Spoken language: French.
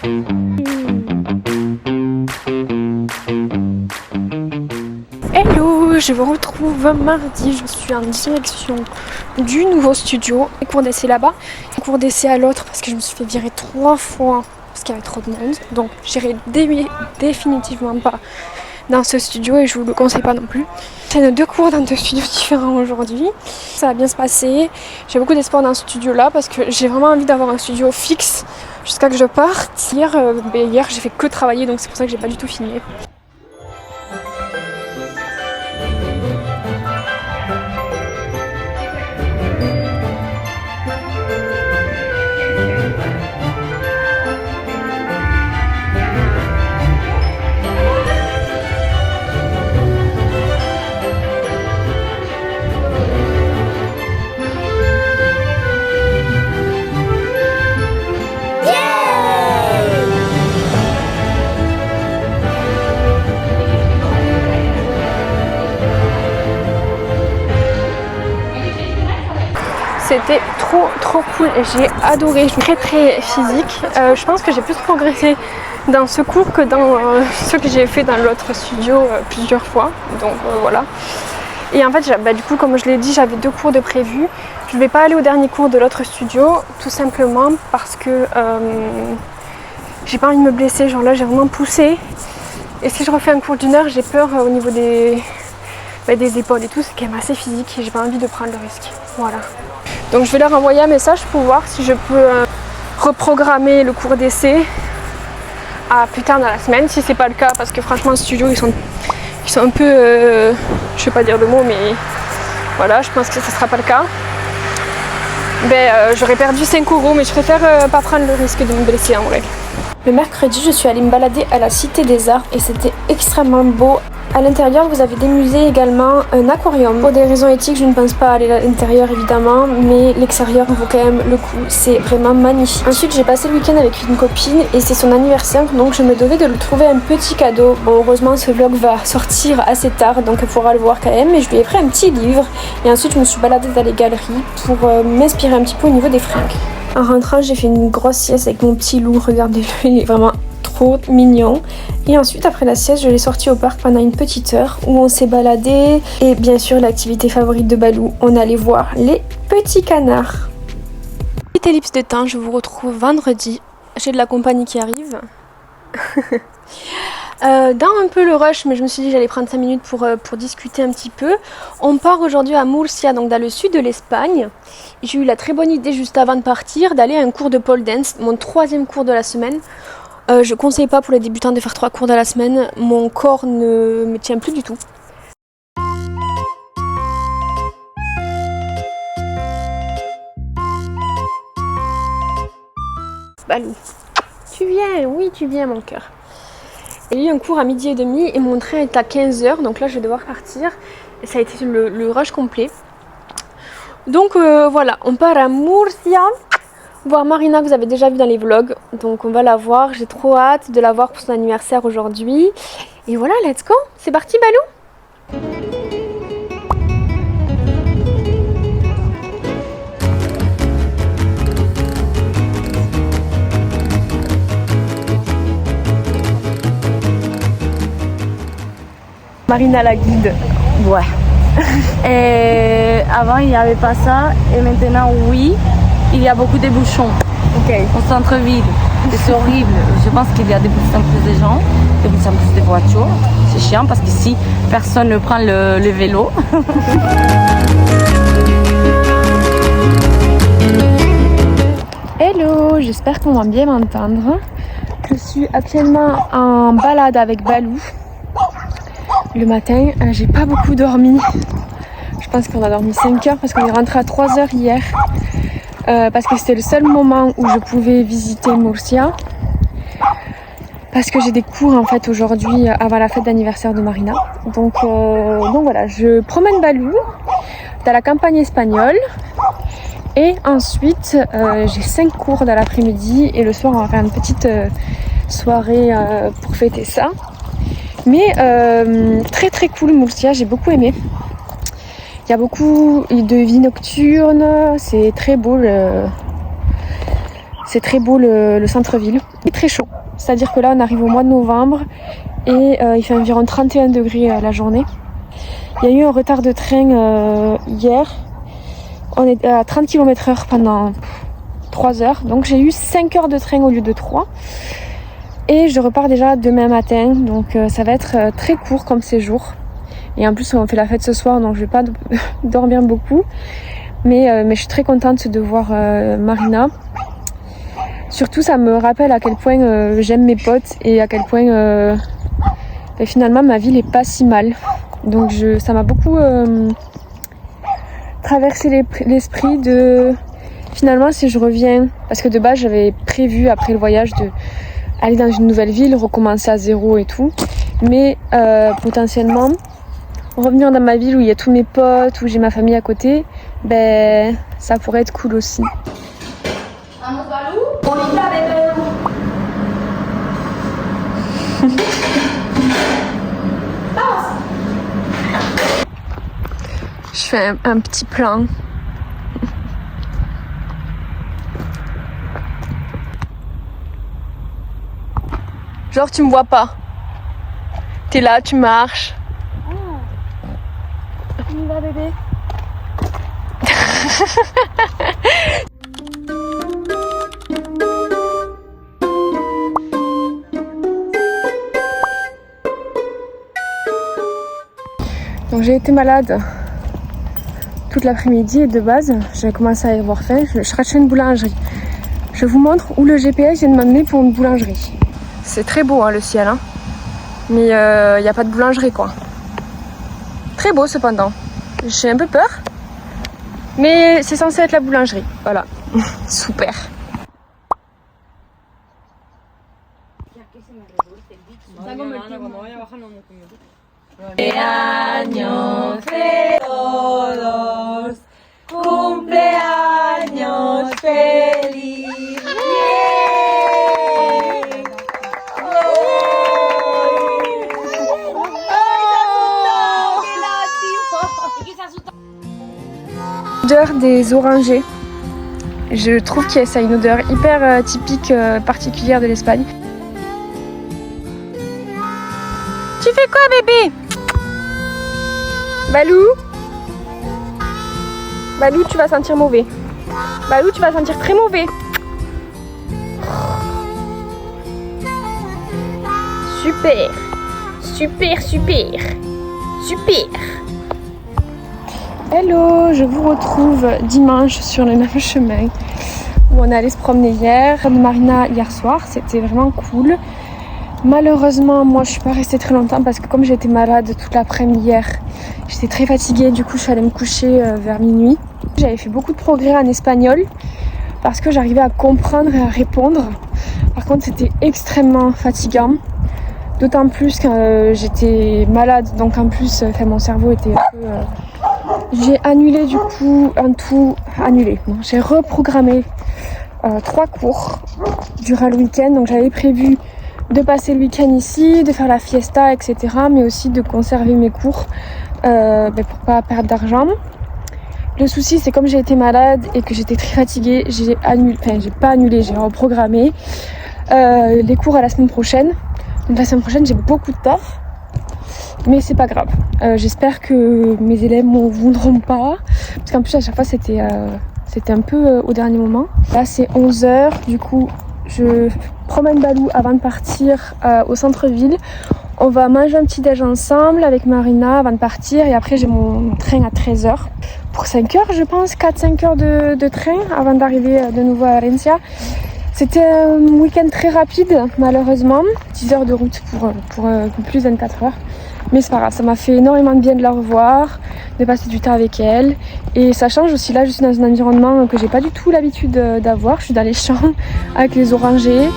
Hello, je vous retrouve mardi, je suis en direction du nouveau studio. Cours d'essai là-bas, cours d'essai à l'autre parce que je me suis fait virer 3 fois parce qu'il y avait trop de monde. Donc j'irai définitivement pas dans ce studio et je vous le conseille pas non plus. J'ai 2 cours dans 2 studios différents aujourd'hui. Ça va bien se passer. J'ai beaucoup d'espoir dans ce studio là parce que j'ai vraiment envie d'avoir un studio fixe jusqu'à que je parte. Hier j'ai fait que travailler donc c'est pour ça que j'ai pas du tout filmé. C'était trop cool et j'ai adoré, je suis très physique. Je pense que j'ai plus progressé dans ce cours que dans ce que j'ai fait dans l'autre studio plusieurs fois. Donc voilà. Et en fait, du coup, comme je l'ai dit, j'avais 2 cours de prévu. Je ne vais pas aller au dernier cours de l'autre studio, tout simplement parce que j'ai pas envie de me blesser. Genre là, j'ai vraiment poussé. Et si je refais un cours d'1 heure, j'ai peur au niveau des épaules et tout. C'est quand même assez physique et j'ai pas envie de prendre le risque. Voilà. Donc je vais leur envoyer un message pour voir si je peux reprogrammer le cours d'essai à plus tard dans la semaine, si c'est pas le cas, parce que franchement, le studio, ils sont un peu, je vais pas dire de mots, mais voilà, je pense que ça sera pas le cas. J'aurais perdu 5 €, mais je préfère pas prendre le risque de me blesser en vrai. Le mercredi, je suis allée me balader à la Cité des Arts et c'était extrêmement beau. À l'intérieur, vous avez des musées également, un aquarium. Pour des raisons éthiques, je ne pense pas aller à l'intérieur évidemment, mais l'extérieur vaut quand même le coup, c'est vraiment magnifique. Ensuite, j'ai passé le week-end avec une copine et c'est son anniversaire, donc je me devais de lui trouver un petit cadeau. Bon, heureusement, ce vlog va sortir assez tard, donc elle pourra le voir quand même, mais je lui ai pris un petit livre. Et ensuite, je me suis baladée dans les galeries pour m'inspirer un petit peu au niveau des fringues. En rentrant, j'ai fait une grosse sieste avec mon petit loup, regardez-le, il est vraiment trop mignon. Et ensuite, après la sieste, je l'ai sorti au parc pendant une petite heure où on s'est baladé. Et bien sûr, l'activité favorite de Balou, on allait voir les petits canards. Petite ellipse de temps, je vous retrouve vendredi. J'ai de la compagnie qui arrive. Dans un peu le rush, mais je me suis dit que j'allais prendre 5 minutes pour discuter un petit peu. On part aujourd'hui à Murcia, donc dans le sud de l'Espagne. J'ai eu la très bonne idée juste avant de partir d'aller à un cours de pole dance, mon 3e cours de la semaine. Je conseille pas pour les débutants de faire 3 cours dans la semaine, mon corps ne me tient plus du tout. Balou, tu viens, oui tu viens mon cœur. J'ai eu un cours à 12h30 et mon train est à 15h, donc là je vais devoir partir. Et ça a été le rush complet. Donc voilà, on part à Murcia, voir Marina que vous avez déjà vu dans les vlogs. Donc on va la voir, j'ai trop hâte de la voir pour son anniversaire aujourd'hui. Et voilà, let's go, c'est parti Balou. Marina la guide. Ouais. Et avant il n'y avait pas ça et maintenant oui, il y a beaucoup de bouchons. Ok. Au centre-ville. C'est horrible. Je pense qu'il y a de plus en plus de gens, de plus en plus de voitures. C'est chiant parce qu'ici personne ne prend le vélo. Hello, j'espère qu'on va bien m'entendre. Je suis actuellement en balade avec Balou. Le matin, j'ai pas beaucoup dormi. Je pense qu'on a dormi 5 heures parce qu'on est rentré à 3 heures hier. Parce que c'était le seul moment où je pouvais visiter Murcia. Parce que j'ai des cours en fait aujourd'hui avant la fête d'anniversaire de Marina. Donc voilà, je promène Balou dans la campagne espagnole. Et ensuite, j'ai 5 cours dans l'après-midi et le soir, on va faire une petite soirée pour fêter ça. Mais très très cool Murcia, j'ai beaucoup aimé. Il y a beaucoup de vie nocturne, c'est très beau le centre-ville. très chaud. C'est-à-dire que là on arrive au mois de novembre et il fait environ 31 degrés la journée. Il y a eu un retard de train hier. On est à 30 km/h pendant 3 heures. Donc j'ai eu 5 heures de train au lieu de 3. Et je repars déjà demain matin. Donc ça va être très court comme séjour. Et en plus on fait la fête ce soir donc je vais pas dormir beaucoup. Mais je suis très contente de voir Marina. Surtout ça me rappelle à quel point j'aime mes potes et à quel point finalement ma ville est pas si mal. Donc ça m'a beaucoup traversé l'esprit de finalement si je reviens, parce que de base j'avais prévu après le voyage de aller dans une nouvelle ville, recommencer à zéro et tout, mais potentiellement revenir dans ma ville où il y a tous mes potes, où j'ai ma famille à côté, ben ça pourrait être cool aussi. Vamos, Balou. Bonita, bebé. Je fais un petit plan. Genre tu me vois pas. T'es là, tu marches. On y va bébé. Donc j'ai été malade toute l'après-midi et de base j'ai commencé à y avoir faim. Je cherchais une boulangerie. Je vous montre où le GPS vient de m'amener pour une boulangerie. C'est très beau hein, le ciel hein. Mais il n'y a pas de boulangerie quoi. Très beau cependant. J'ai un peu peur. Mais c'est censé être la boulangerie. Voilà. Super. Cumpleaños de todos, cumpleaños feliz. L'odeur des orangers. Je trouve que ça a une odeur hyper typique, particulière de l'Espagne. Tu fais quoi bébé? Balou? Balou, tu vas sentir mauvais. Balou, tu vas sentir très mauvais. Super. Super, super. Super. Hello, je vous retrouve dimanche sur le même chemin où on est allé se promener hier. Marina hier soir, c'était vraiment cool. Malheureusement, moi je suis pas restée très longtemps parce que comme j'étais malade toute l'après-midi hier, j'étais très fatiguée, du coup je suis allée me coucher vers minuit. J'avais fait beaucoup de progrès en espagnol parce que j'arrivais à comprendre et à répondre. Par contre c'était extrêmement fatigant, d'autant plus que j'étais malade, donc en plus mon cerveau était un peu... J'ai annulé du coup, en tout annulé. Non, j'ai reprogrammé 3 cours durant le week-end, donc j'avais prévu de passer le week-end ici, de faire la fiesta, etc. Mais aussi de conserver mes cours pour pas perdre d'argent. Le souci, c'est comme j'ai été malade et que j'étais très fatiguée, j'ai reprogrammé les cours à la semaine prochaine. Donc la semaine prochaine, j'ai beaucoup de taf, mais c'est pas grave. J'espère que mes élèves m'en voudront pas, parce qu'en plus à chaque fois c'était un peu au dernier moment. Là c'est 11h, du coup je promène Balou avant de partir au centre-ville. On va manger un petit déj ensemble avec Marina avant de partir et après j'ai mon train à 13h. Pour 5 heures je pense, 4-5 heures de train avant d'arriver de nouveau à Valencia. C'était un week-end très rapide malheureusement, 10 heures de route pour plus de 24 heures. Mais c'est pas grave, ça m'a fait énormément de bien de la revoir, de passer du temps avec elle. Et ça change aussi, là je suis dans un environnement que j'ai pas du tout l'habitude d'avoir. Je suis dans les champs avec les orangers.